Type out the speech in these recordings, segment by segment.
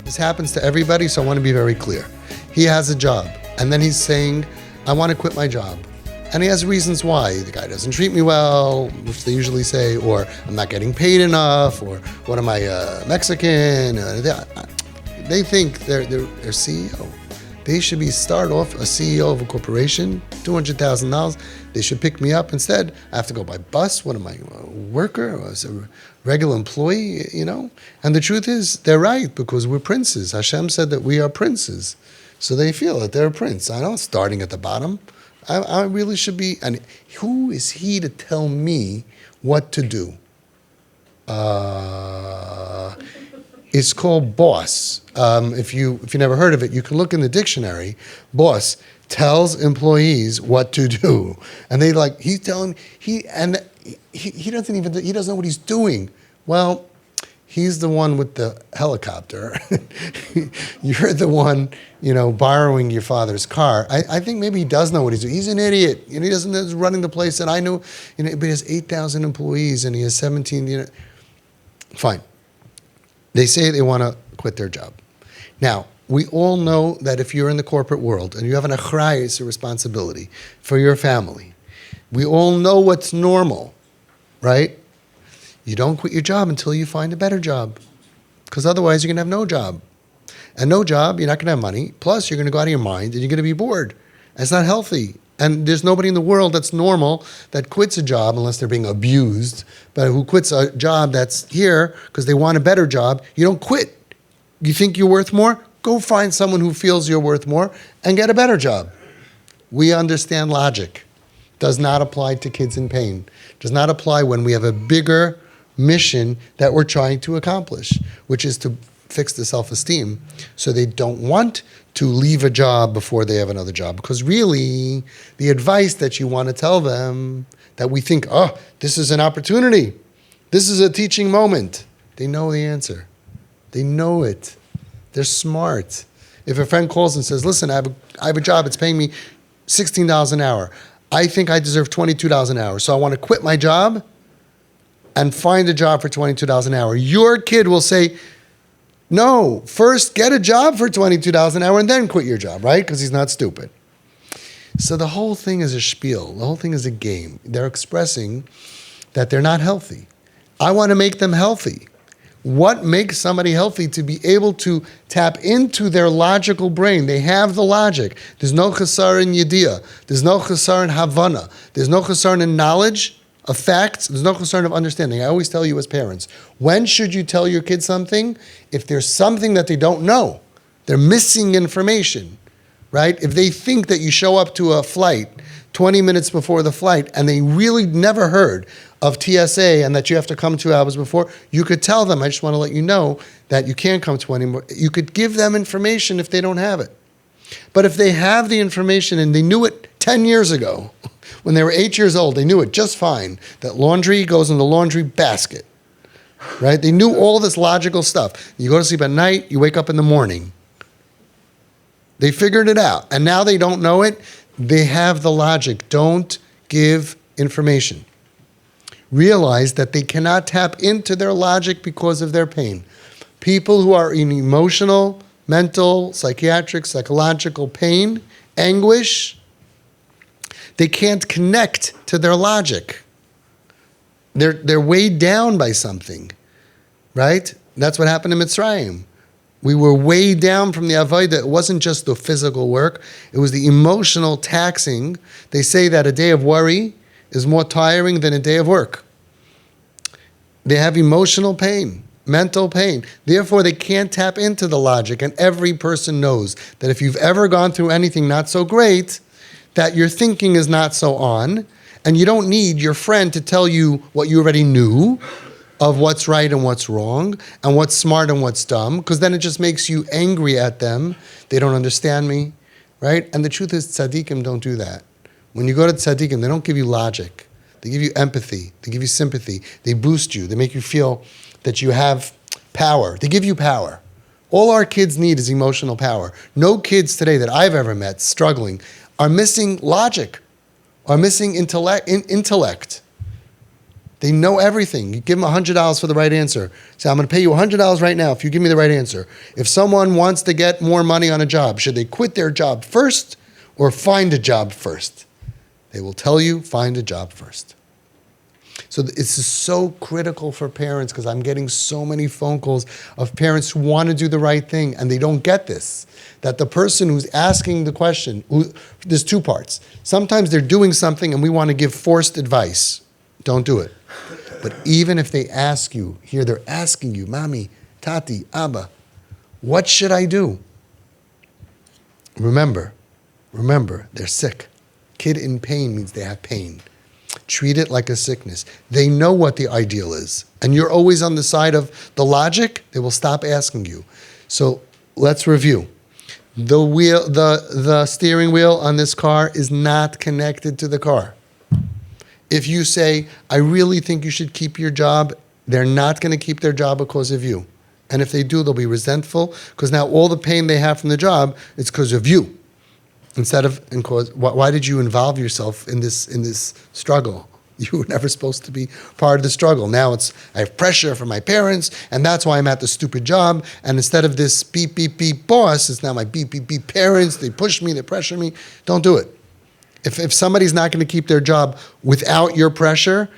This happens to everybody, so I want to be very clear. He has a job, and then he's saying, I want to quit my job. And he has reasons why. The guy doesn't treat me well, which they usually say, or I'm not getting paid enough, or what am I, Mexican? They think they're CEO. They should start off a CEO of a corporation, $200,000. They should pick me up. Instead, I have to go by bus. What am I, a worker? Or a regular employee, And the truth is, they're right, because we're princes. Hashem said that we are princes. So they feel that they're a prince. I'm not starting at the bottom. I really should be. And who is he to tell me what to do? It's called boss. If you never heard of it, you can look in the dictionary. Boss tells employees what to do, and he's telling he doesn't know what he's doing. Well, he's the one with the helicopter. You're the one, borrowing your father's car. I think maybe he does know what he's doing. He's an idiot. He doesn't know he's running the place. And I know, but he has 8,000 employees and he has 17. Fine. They say they want to quit their job. Now, we all know that if you're in the corporate world and you have an achrayus, a responsibility for your family, we all know what's normal, right? You don't quit your job until you find a better job, because otherwise you're going to have no job. And no job, you're not going to have money. Plus, you're going to go out of your mind and you're going to be bored. And it's not healthy. And there's nobody in the world that's normal that quits a job unless they're being abused, but who quits a job that's here because they want a better job. You don't quit. You think you're worth more? Go find someone who feels you're worth more and get a better job. We understand logic. Does not apply to kids in pain. Does not apply when we have a bigger mission that we're trying to accomplish, which is to fix the self-esteem so they don't want to leave a job before they have another job. Because really, the advice that you want to tell them, that we think, this is an opportunity, this is a teaching moment, they know the answer. They know it. They're smart. If a friend calls and says, listen, I have a job, it's paying me $16 an hour. I think I deserve $22 an hour, so I want to quit my job and find a job for $22 an hour. Your kid will say, no, first get a job for $22 an hour and then quit your job, right? Because he's not stupid. So the whole thing is a spiel. The whole thing is a game. They're expressing that they're not healthy. I want to make them healthy. What makes somebody healthy? To be able to tap into their logical brain. They have the logic. There's no chasar in yediyah. There's no chasar in havana. There's no chasar in knowledge of facts. There's no concern of understanding. I always tell you as parents, when should you tell your kids something? If there's something that they don't know, they're missing information, right? If they think that you show up to a flight 20 minutes before the flight and they really never heard of TSA and that you have to come 2 hours before, you could tell them, I just want to let you know that you can't come 20 more. You could give them information if they don't have it. But if they have the information and they knew it 10 years ago, when they were 8 years old, they knew it just fine, that laundry goes in the laundry basket, right? They knew all this logical stuff. You go to sleep at night, you wake up in the morning. They figured it out, and now they don't know it. They have the logic. Don't give information. Realize that they cannot tap into their logic because of their pain. People who are in emotional, mental, psychiatric, psychological pain, anguish, they can't connect to their logic. They're weighed down by something, right? That's what happened in Mitzrayim. We were weighed down from the avodah. It wasn't just the physical work. It was the emotional taxing. They say that a day of worry is more tiring than a day of work. They have emotional pain, mental pain. Therefore, they can't tap into the logic. And every person knows that if you've ever gone through anything not so great, that your thinking is not so on, and you don't need your friend to tell you what you already knew of what's right and what's wrong, and what's smart and what's dumb, because then it just makes you angry at them. They don't understand me, right? And the truth is, tzaddikim don't do that. When you go to tzaddikim, they don't give you logic. They give you empathy. They give you sympathy. They boost you. They make you feel that you have power. They give you power. All our kids need is emotional power. No kids today that I've ever met struggling are missing logic, are missing intellect. They know everything. You give them $100 for the right answer. Say, I'm going to pay you $100 right now if you give me the right answer. If someone wants to get more money on a job, should they quit their job first or find a job first? They will tell you, find a job first. So this is so critical for parents because I'm getting so many phone calls of parents who want to do the right thing and they don't get this. That the person who's asking the question, there's two parts. Sometimes they're doing something and we want to give forced advice. Don't do it. But even if they ask you, here they're asking you, Mommy, Tati, Abba, what should I do? Remember, they're sick. Kid in pain means they have pain. Treat it like a sickness. They know what the ideal is. And you're always on the side of the logic, they will stop asking you. So let's review. The steering wheel on this car is not connected to the car. If you say, I really think you should keep your job, they're not going to keep their job because of you. And if they do, they'll be resentful because now all the pain they have from the job is because of you. Why did you involve yourself in this struggle? You were never supposed to be part of the struggle. Now I have pressure from my parents, and that's why I'm at the stupid job. And instead of this beep, beep, beep boss, it's now my beep, beep, beep parents. They push me, they pressure me. Don't do it. If somebody's not going to keep their job without your pressure,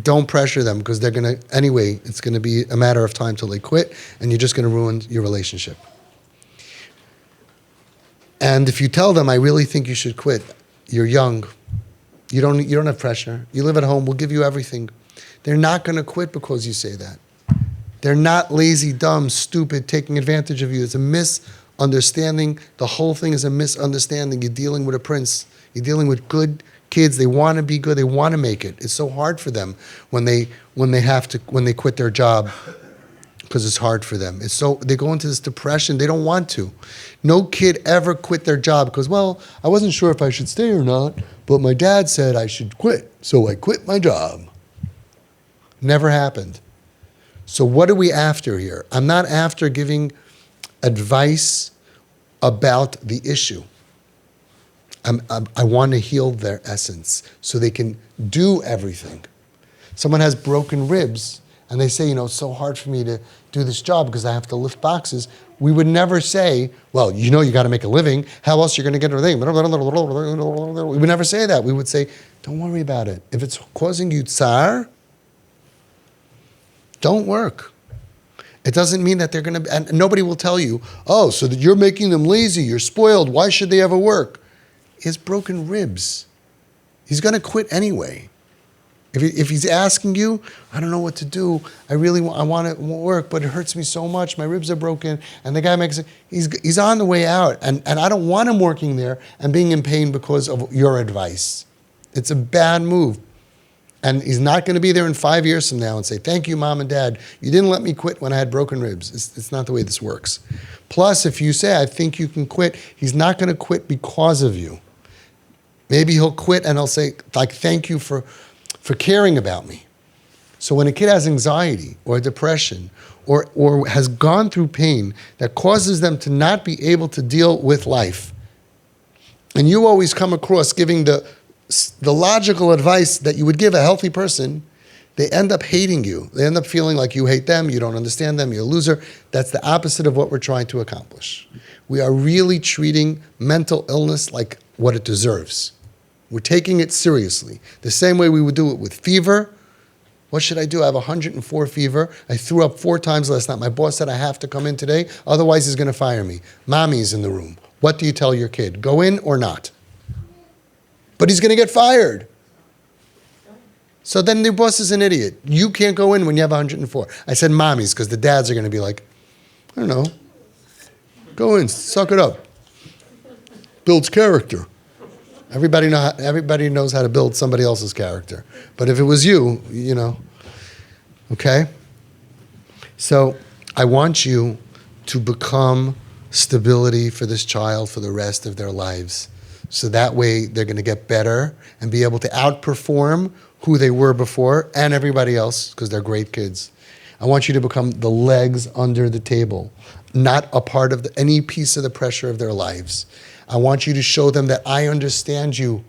don't pressure them because they're going to, anyway, it's going to be a matter of time till they quit, and you're just going to ruin your relationship. And if you tell them, I really think you should quit, you're young, you don't have pressure, you live at home, we'll give you everything. They're not going to quit because you say that. They're not lazy, dumb, stupid, taking advantage of you. It's a misunderstanding. The whole thing is a misunderstanding. You're dealing with a prince. You're dealing with good kids. They want to be good. They want to make it. It's so hard for them when they quit their job because it's hard for them. They go into this depression. They don't want to. No kid ever quit their job because, well, I wasn't sure if I should stay or not, but my dad said I should quit, so I quit my job. Never happened. So what are we after here? I'm not after giving advice about the issue. I want to heal their essence so they can do everything. Someone has broken ribs and they say, it's so hard for me to do this job because I have to lift boxes. We would never say, well, you got to make a living. How else are you going to get everything? We would never say that. We would say, don't worry about it. If it's causing you tsar, don't work. It doesn't mean that they're going to, and nobody will tell you, oh, so that you're making them lazy, you're spoiled, why should they ever work? He has broken ribs. He's going to quit anyway. If he's asking you, I don't know what to do. I want to work, but it hurts me so much. My ribs are broken. And the guy makes it, he's on the way out. And I don't want him working there and being in pain because of your advice. It's a bad move. And he's not going to be there in 5 years from now and say, thank you, Mom and Dad. You didn't let me quit when I had broken ribs. It's not the way this works. Plus, if you say, I think you can quit, he's not going to quit because of you. Maybe he'll quit and he'll say, thank you for caring about me. So when a kid has anxiety or depression or has gone through pain that causes them to not be able to deal with life, and you always come across giving the logical advice that you would give a healthy person, they end up hating you. They end up feeling like you hate them, you don't understand them, you're a loser. That's the opposite of what we're trying to accomplish. We are really treating mental illness like what it deserves. We're taking it seriously. The same way we would do it with fever. What should I do? I have 104 fever. I threw up 4 times last night. My boss said I have to come in today, otherwise he's going to fire me. Mommy's in the room. What do you tell your kid? Go in or not? But he's going to get fired. So then the boss is an idiot. You can't go in when you have 104. I said mommies because the dads are going to be like, I don't know. Go in, suck it up. Builds character. Everybody knows how to build somebody else's character. But if it was you, okay? So I want you to become stability for this child for the rest of their lives. So that way they're going to get better and be able to outperform who they were before and everybody else because they're great kids. I want you to become the legs under the table, not a part of any piece of the pressure of their lives. I want you to show them that I understand you.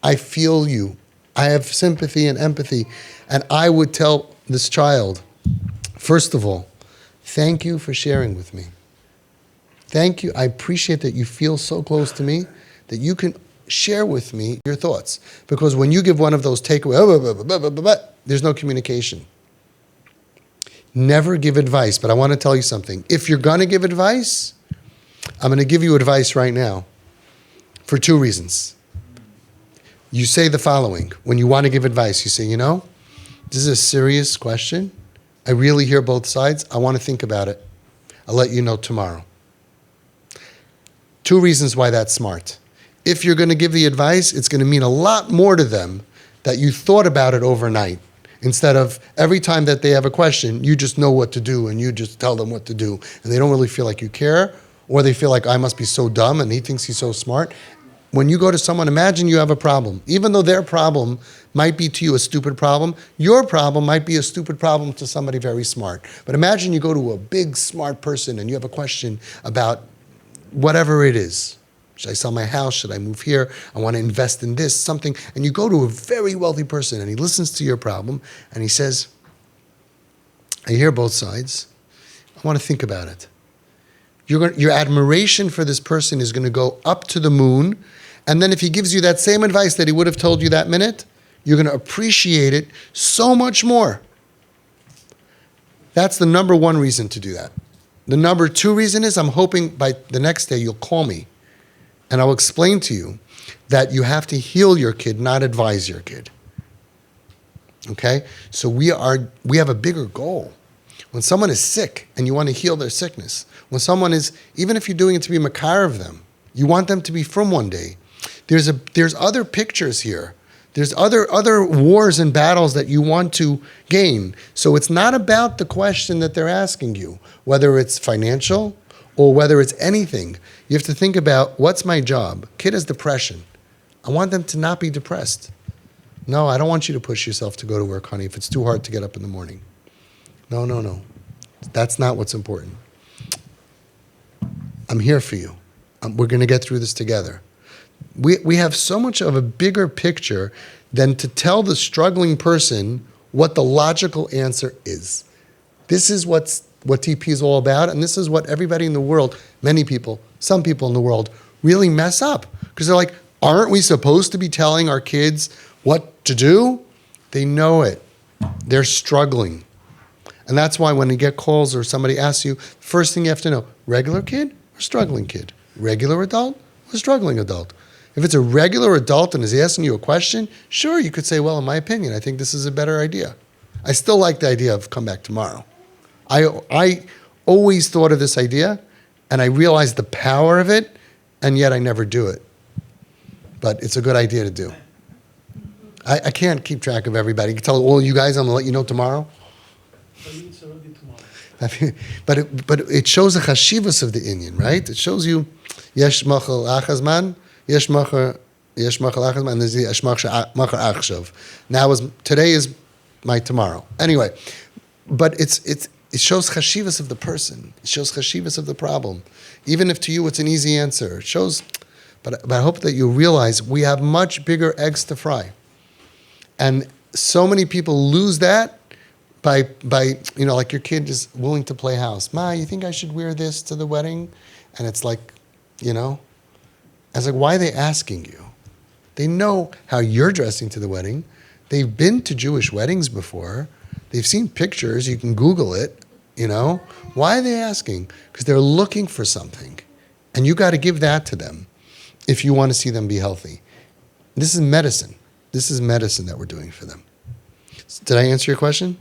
I feel you. I have sympathy and empathy. And I would tell this child, first of all, thank you for sharing with me. Thank you. I appreciate that you feel so close to me that you can share with me your thoughts. Because when you give one of those takeaways, there's no communication. Never give advice. But I want to tell you something. If you're going to give advice, I'm going to give you advice right now for 2 reasons. You say the following. When you want to give advice, you say, this is a serious question. I really hear both sides. I want to think about it. I'll let you know tomorrow. 2 reasons why that's smart. If you're going to give the advice, it's going to mean a lot more to them that you thought about it overnight. Instead of every time that they have a question, you just know what to do and you just tell them what to do. And they don't really feel like you care, or they feel like I must be so dumb and he thinks he's so smart. When you go to someone, imagine you have a problem. Even though their problem might be to you a stupid problem, your problem might be a stupid problem to somebody very smart. But imagine you go to a big smart person and you have a question about whatever it is. Should I sell my house? Should I move here? I want to invest in this, something. And you go to a very wealthy person and he listens to your problem and he says, I hear both sides. I want to think about it. Your admiration for this person is going to go up to the moon. And then if he gives you that same advice that he would have told you that minute, you're going to appreciate it so much more. That's the number 1 reason to do that. The number 2 reason is I'm hoping by the next day you'll call me and I'll explain to you that you have to heal your kid, not advise your kid. Okay? So we have a bigger goal. When someone is sick and you want to heal their sickness, when someone is, even if you're doing it to be makar of them, you want them to be from one day. There's other pictures here. There's other wars and battles that you want to gain. So it's not about the question that they're asking you, whether it's financial or whether it's anything. You have to think about, what's my job? Kid has depression. I want them to not be depressed. No, I don't want you to push yourself to go to work, honey, if it's too hard to get up in the morning. No. That's not what's important. I'm here for you. We're going to get through this together. We have so much of a bigger picture than to tell the struggling person what the logical answer is. This is what TP is all about, and this is what everybody in the world, many people, some people in the world, really mess up. Because they're like, aren't we supposed to be telling our kids what to do? They know it. They're struggling. And that's why when you get calls or somebody asks you, first thing you have to know, regular kid or struggling kid? Regular adult or struggling adult? If it's a regular adult and is asking you a question, sure, you could say, well, in my opinion, I think this is a better idea. I still like the idea of come back tomorrow. I always thought of this idea, and I realized the power of it, and yet I never do it. But it's a good idea to do. I can't keep track of everybody. You can tell all you guys, I'm going to let you know tomorrow. But it shows the chashivas of the inyan, right? It shows you yesh machal achazman, yesh machal achazman, and there's the yesh machal achshav. Today is my tomorrow. Anyway, but it shows chashivas of the person. It shows chashivas of the problem. Even if to you it's an easy answer, it shows. But I hope that you realize we have much bigger eggs to fry, and so many people lose that. By like your kid is willing to play house. Ma, you think I should wear this to the wedding? And it's like, I was like, why are they asking you? They know how you're dressing to the wedding. They've been to Jewish weddings before. They've seen pictures. You can Google it, Why are they asking? Because they're looking for something. And you got to give that to them if you want to see them be healthy. This is medicine. This is medicine that we're doing for them. Did I answer your question?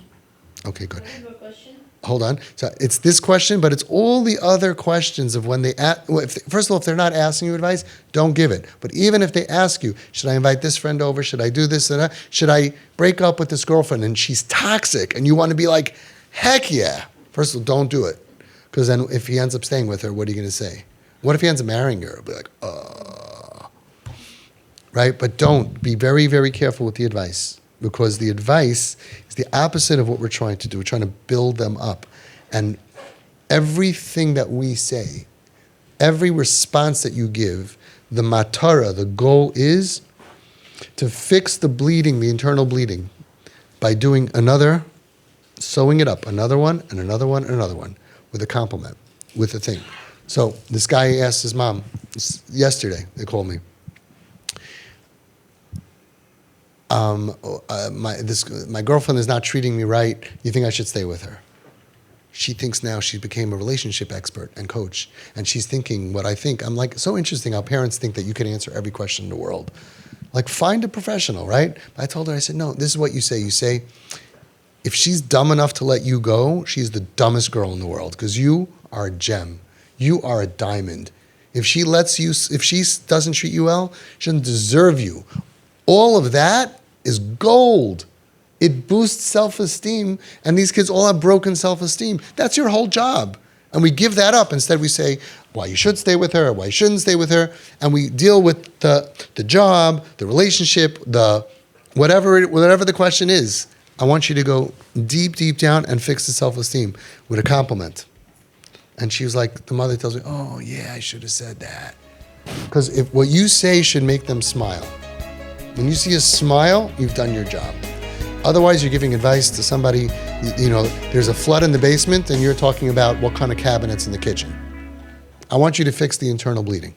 Okay, good. I have a question. Hold on. So it's this question, but it's all the other questions of when they ask. First of all, if they're not asking you advice, don't give it. But even if they ask you, should I invite this friend over? Should I do this? Should I break up with this girlfriend and she's toxic? And you want to be like, heck yeah. First of all, don't do it. Because then if he ends up staying with her, what are you going to say? What if he ends up marrying her? He'll be like, right? But don't. Be very, very careful with the advice. Because the advice is the opposite of what we're trying to do. We're trying to build them up. And everything that we say, every response that you give, the matara, the goal is to fix the bleeding, the internal bleeding, by doing sewing it up, another one, and another one, and another one, with a compliment, with a thing. So this guy asked his mom, yesterday, they called me, my girlfriend is not treating me right. You think I should stay with her? She thinks now she became a relationship expert and coach, and she's thinking what I think. I'm like, so interesting how parents think that you can answer every question in the world. Like, find a professional, right? I told her, I said, no, this is what you say. You say, if she's dumb enough to let you go, she's the dumbest girl in the world, because you are a gem. You are a diamond. If she doesn't treat you well, she doesn't deserve you. All of that is gold. It boosts self-esteem, and these kids all have broken self-esteem. That's your whole job. And we give that up. Instead, we say, why you should stay with her, or why you shouldn't stay with her, and we deal with the job, the relationship, whatever the question is. I want you to go deep, deep down and fix the self-esteem with a compliment. And she was like, the mother tells me, oh, yeah, I should have said that. Because if what you say should make them smile. When you see a smile, you've done your job. Otherwise, you're giving advice to somebody, there's a flood in the basement and you're talking about what kind of cabinets in the kitchen. I want you to fix the internal bleeding.